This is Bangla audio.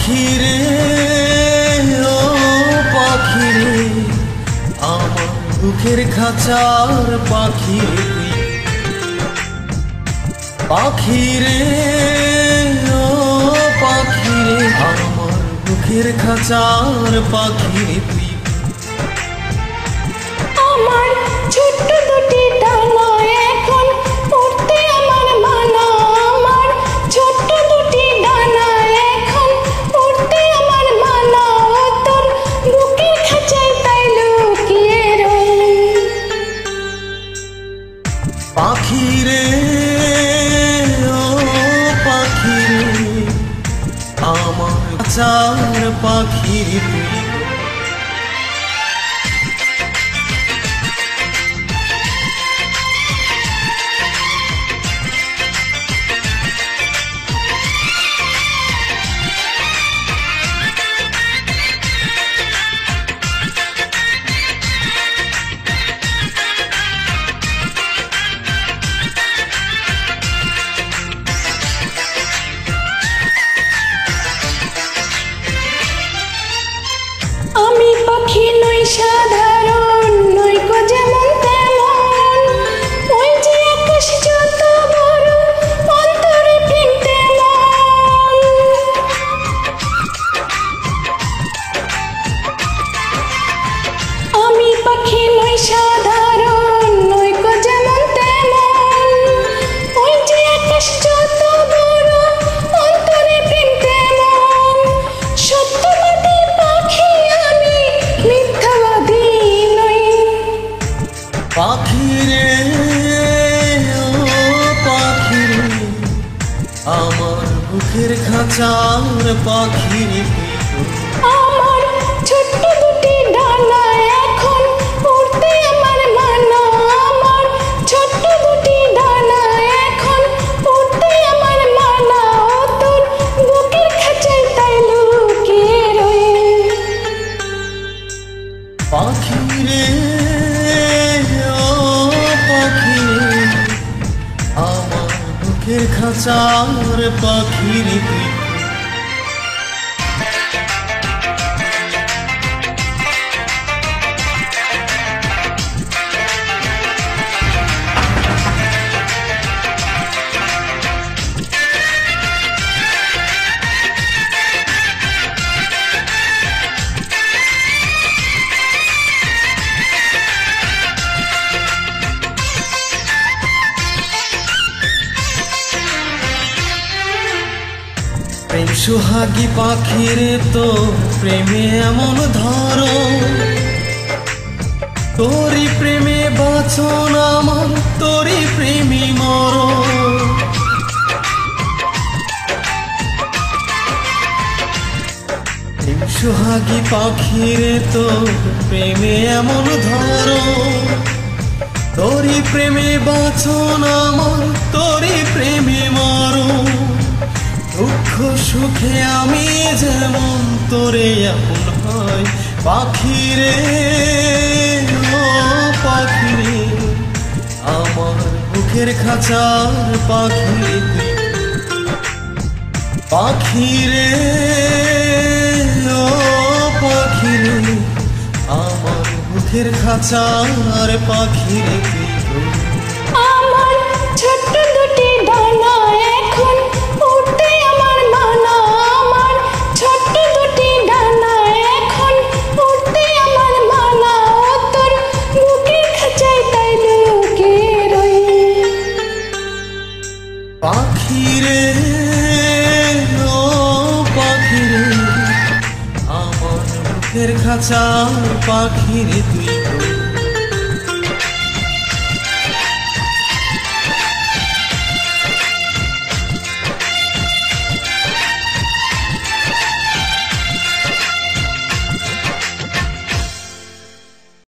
পাখিরে ও পাখিরে আমার বুকের খাঁচার পাখিরে পাখিরে ও পাখিরে আমার বুকের খাঁচার পাখিরে তুই আমার ছোট্ট দুটি ডানা এখন উড়তে আমার মানা আমার ছোট্ট দুটি ডানা এখন উড়তে আমার মানা তোর বুকের খাঁচায় তাই লুকিয়ে রই পাখিরে ও পাখিরে আমার খাঁচার পাখিরে তুই আমি পাখি নই সাধারণ নইকো যেমন তেমন ওই যে আকাশ যত বড় অন্তরে প্রেম তেমন আমি পাখি নই সাধারণ নইকো যেমন তেমন ওই যে আকাশ যত বড় অন্তরে প্রেম তেমন সত্যবাদী পাখি আমি মিথ্যাবাদী নই পাখিরে ও পাখিরে আমার বুকের খাঁচার পাখিরে আমার ছোট্ট দুটি ডানা এখন উড়তে আমার মানা আমার ছোট্ট দুটি ডানা এখন উড়তে আমার মানা তোর বুকের খাঁচায় তাই লুকিয়ে রই পাখিরে ও পাখিরে আমার বুকের খাঁচার পাখিরে তুই প্রেম সোহাগী পাখিরে তো প্রেমে এমন ধরো তোরি প্রেমে বাঁচন আমার তোরি প্রেমী মর প্রেম সোহাগী পাখিরে তো প্রেমে এমন ধরো তোরি প্রেমে বাঁচন আমার তোরি প্রেমী মর দুঃখ সুখে আমি যেমন তোরে আপন হয় পাখিরে ও পাখিরে আমার বুকের খাঁচার পাখিরে তুই পাখিরে ও পাখিরে আমার বুকের খাঁচার পাখিরে তুই আমার ছোট্ট দুটি ডানা এখন উড়তে আমার মানা আমার ছোট্ট দুটি ডানা এখন উড়তে আমার মানা তোর বুকের খাঁচায় তাই লুকিয়ে রই পাখিরে ও পাখিরে আমার বুকের খাঁচার পাখিরে তুই